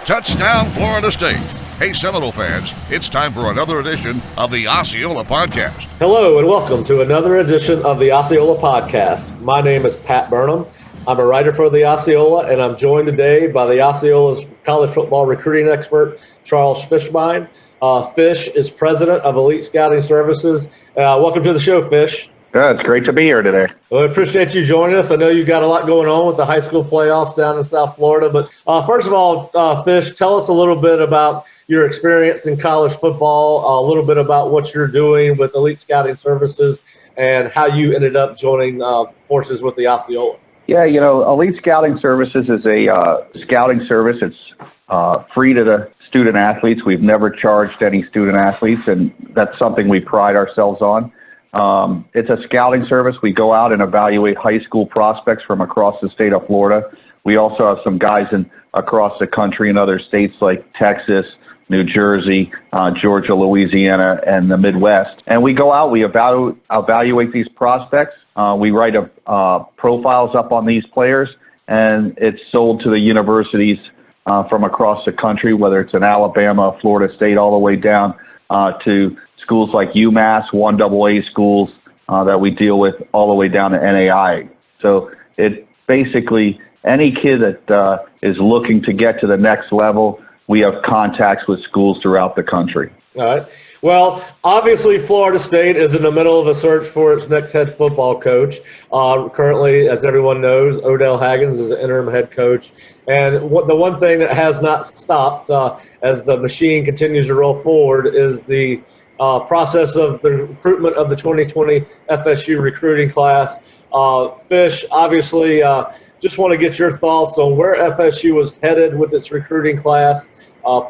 Touchdown, Florida State. Hey, Seminole fans, it's time for another edition of the Osceola Podcast. Hello, and welcome to another edition of the Osceola Podcast. My name is Pat Burnham. I'm a writer for the Osceola, and I'm joined today by the Osceola's college football recruiting expert, Charles Fishbein. Fish is president of Elite Scouting Services. Welcome to the show, Fish. It's great to be here today. Well, I appreciate you joining us. I know you've got a lot going on with the high school playoffs down in South Florida. But first of all, Fish, tell us a little bit about your experience in college football, a little bit about what you're doing with Elite Scouting Services, and how you ended up joining forces with the Osceola. Yeah, Elite Scouting Services is a scouting service. It's free to the student athletes. We've never charged any student athletes, and that's something we pride ourselves on. It's a scouting service. We go out and evaluate high school prospects from across the state of Florida. We also have some guys across the country in other states like Texas, New Jersey, Georgia, Louisiana, and the Midwest. And we go out, we evaluate these prospects. We write profiles up on these players, and it's sold to the universities from across the country, whether it's in Alabama, Florida State, all the way down to schools like UMass, 1AA schools that we deal with, all the way down to NAI. So it basically, any kid that is looking to get to the next level, we have contacts with schools throughout the country. All right. Well, obviously, Florida State is in the middle of a search for its next head football coach. Currently, as everyone knows, Odell Haggins is the interim head coach. And the one thing that has not stopped as the machine continues to roll forward is the process of the recruitment of the 2020 FSU recruiting class. Fish, obviously, just want to get your thoughts on where FSU was headed with its recruiting class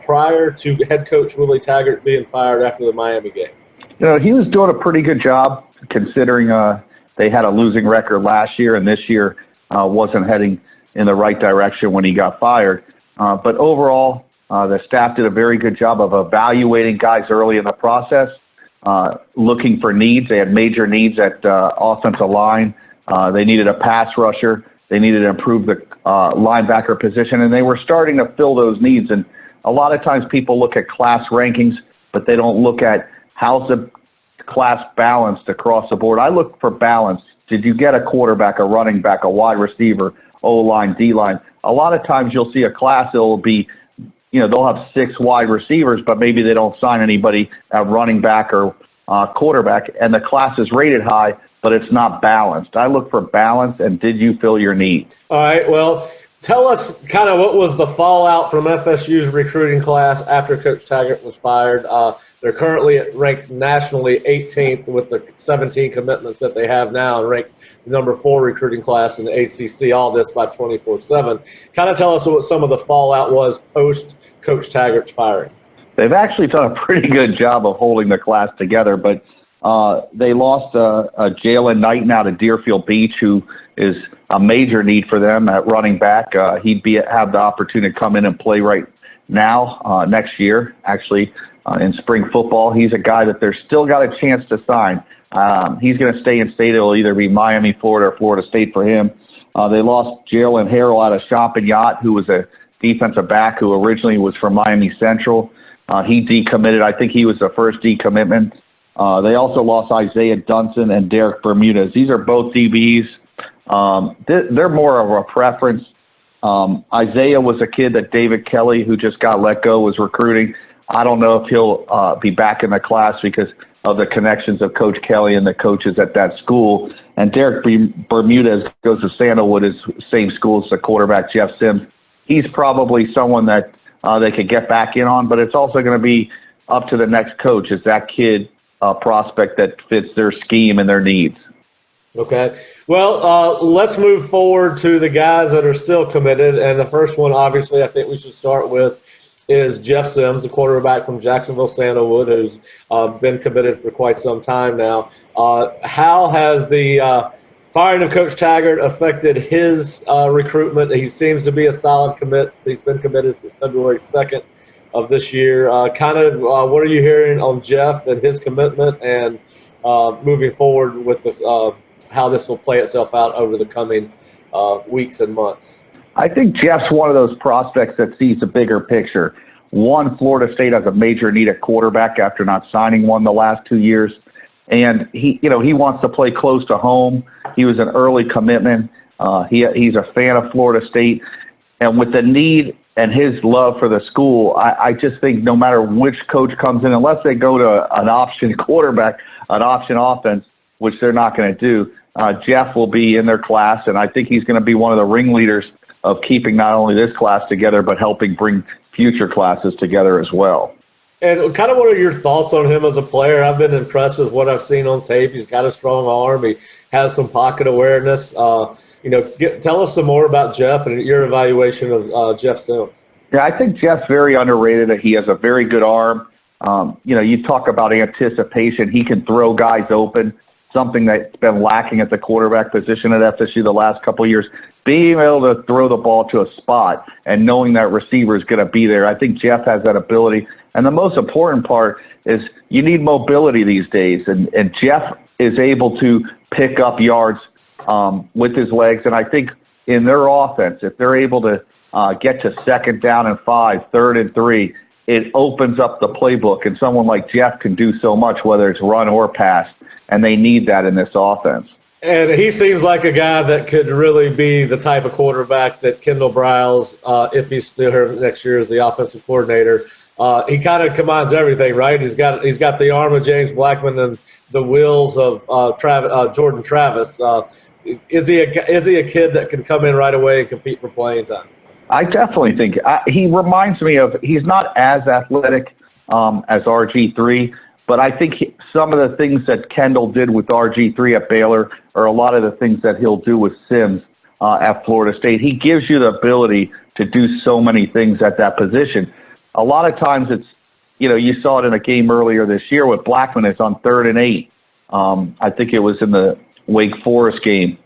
prior to head coach Willie Taggart being fired after the Miami game. He was doing a pretty good job considering they had a losing record last year, and this year wasn't heading in the right direction when he got fired. But overall, the staff did a very good job of evaluating guys early in the process, looking for needs. They had major needs at offensive line. They needed a pass rusher. They needed to improve the linebacker position, and they were starting to fill those needs. And a lot of times people look at class rankings, but they don't look at how's the class balanced across the board. I look for balance. Did you get a quarterback, a running back, a wide receiver, O-line, D-line? A lot of times you'll see a class that will be, they'll have 6 wide receivers, but maybe they don't sign anybody at running back or quarterback, and the class is rated high, but it's not balanced. I look for balance, and did you fill your need? All right, well, tell us kind of what was the fallout from FSU's recruiting class after Coach Taggart was fired. They're currently ranked nationally 18th with the 17 commitments that they have now, and ranked the number 4 recruiting class in the ACC, all this by 24/7. Kind of tell us what some of the fallout was post Coach Taggart's firing. They've actually done a pretty good job of holding the class together, but they lost Jalen Knight now to Deerfield Beach, who is a major need for them at running back. He'd have the opportunity to come in and play right now, next year, actually, in spring football. He's a guy that they're still got a chance to sign. He's going to stay in state. It'll either be Miami, Florida, or Florida State for him. They lost Jalen Harrell out of Champagnat, who was a defensive back who originally was from Miami Central. He decommitted. I think he was the first decommitment. They also lost Isaiah Dunson and Derek Bermudez. These are both DBs. They're more of a preference. Isaiah was a kid that David Kelly, who just got let go, was recruiting. I don't know if he'll be back in the class because of the connections of Coach Kelly and the coaches at that school. And Derek Bermudez goes to Sandalwood, is same school as the quarterback, Jeff Sims. He's probably someone that they could get back in on, but it's also going to be up to the next coach. Is that kid a prospect that fits their scheme and their needs? Okay. Well, let's move forward to the guys that are still committed. And the first one, obviously, I think we should start with is Jeff Sims, the quarterback from Jacksonville Sandalwood, who's been committed for quite some time now. How has the firing of Coach Taggart affected his recruitment? He seems to be a solid commit. He's been committed since February 2nd of this year. What are you hearing on Jeff and his commitment, and moving forward with how this will play itself out over the coming weeks and months? I think Jeff's one of those prospects that sees the bigger picture. One, Florida State has a major need at quarterback after not signing one the last 2 years. And he wants to play close to home. He was an early commitment. He's a fan of Florida State. And with the need and his love for the school, I just think no matter which coach comes in, unless they go to an option quarterback, an option offense, which they're not going to do, Jeff will be in their class. And I think he's going to be one of the ringleaders of keeping not only this class together, but helping bring future classes together as well. And kind of what are your thoughts on him as a player? I've been impressed with what I've seen on tape. He's got a strong arm. He has some pocket awareness. Tell us some more about Jeff and your evaluation of Jeff Sims. Yeah, I think Jeff's very underrated. He has a very good arm. You talk about anticipation. He can throw guys open, something that's been lacking at the quarterback position at FSU the last couple of years. Being able to throw the ball to a spot and knowing that receiver is going to be there, I think Jeff has that ability. And the most important part is you need mobility these days, and Jeff is able to pick up yards with his legs. And I think in their offense, if they're able to get to 2nd down and 5, 3rd and 3, it opens up the playbook. And someone like Jeff can do so much, whether it's run or pass, and they need that in this offense. And he seems like a guy that could really be the type of quarterback that Kendall Briles, if he's still here next year as the offensive coordinator, he kind of combines everything, right? He's got the arm of James Blackman and the wheels of Jordan Travis. Is he a kid that can come in right away and compete for playing time? I definitely think he reminds me of. He's not as athletic as RG3. But I think some of the things that Kendall did with RG3 at Baylor are a lot of the things that he'll do with Sims at Florida State. He gives you the ability to do so many things at that position. A lot of times it's, you saw it in a game earlier this year with Blackman. It's on 3rd and 8. I think it was in the Wake Forest game.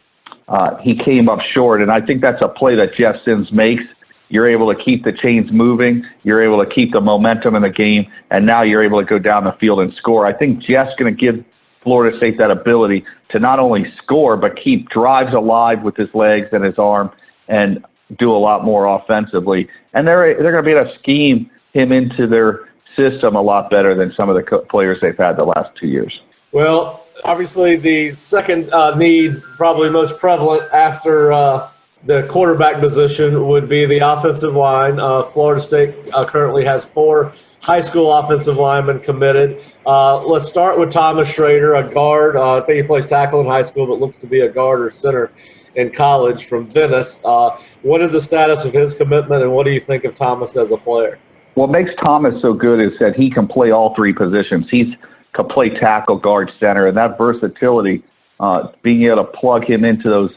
He came up short, and I think that's a play that Jeff Sims makes. You're able to keep the chains moving. You're able to keep the momentum in the game, and now you're able to go down the field and score. I think Jeff's going to give Florida State that ability to not only score, but keep drives alive with his legs and his arm and do a lot more offensively. And they're going to be able to scheme him into their system a lot better than some of the players they've had the last 2 years. Well, obviously the second need, probably most prevalent after the quarterback position, would be the offensive line. Florida State currently has 4 high school offensive linemen committed. Let's start with Thomas Schrader, a guard. I think he plays tackle in high school, but looks to be a guard or center in college from Venice. What is the status of his commitment, and what do you think of Thomas as a player? What makes Thomas so good is that he can play all 3 positions. He can play tackle, guard, center, and that versatility, being able to plug him into those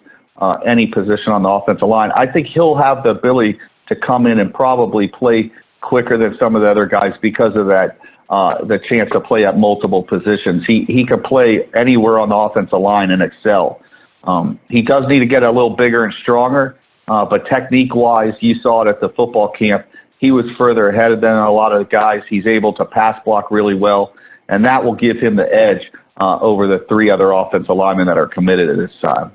any position on the offensive line. I think he'll have the ability to come in and probably play quicker than some of the other guys because of that, the chance to play at multiple positions. He can play anywhere on the offensive line and excel. He does need to get a little bigger and stronger, but technique-wise, you saw it at the football camp. He was further ahead than a lot of the guys. He's able to pass block really well, and that will give him the edge over the 3 other offensive linemen that are committed at this time.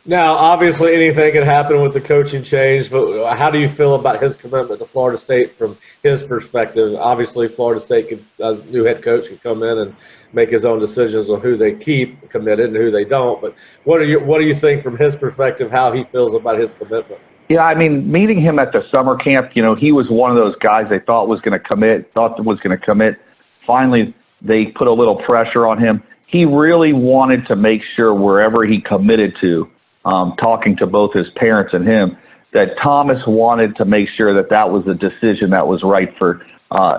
Now, obviously, anything can happen with the coaching change, but how do you feel about his commitment to Florida State from his perspective? Obviously, Florida State new head coach could come in and make his own decisions on who they keep committed and who they don't. But what do you think from his perspective, how he feels about his commitment? Yeah, I mean, meeting him at the summer camp, he was one of those guys they thought was going to commit. Finally, they put a little pressure on him. He really wanted to make sure wherever he committed to, talking to both his parents and him, that Thomas wanted to make sure that was a decision that was right for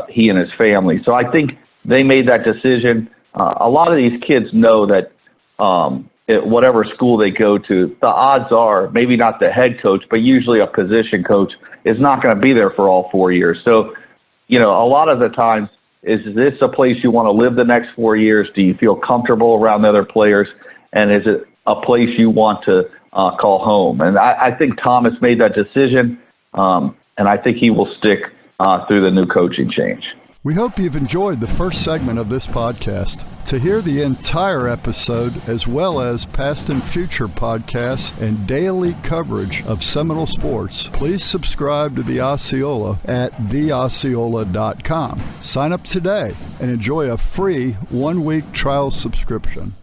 he and his family. So I think they made that decision. A lot of these kids know that whatever school they go to, the odds are maybe not the head coach, but usually a position coach is not going to be there for all 4 years. So, a lot of the times, is this a place you want to live the next 4 years? Do you feel comfortable around the other players? And is it a place you want to call home? And I think Thomas made that decision, and I think he will stick through the new coaching change. We hope you've enjoyed the first segment of this podcast. To hear the entire episode, as well as past and future podcasts and daily coverage of Seminole sports, please subscribe to the Osceola at theosceola.com. Sign up today and enjoy a free 1-week trial subscription.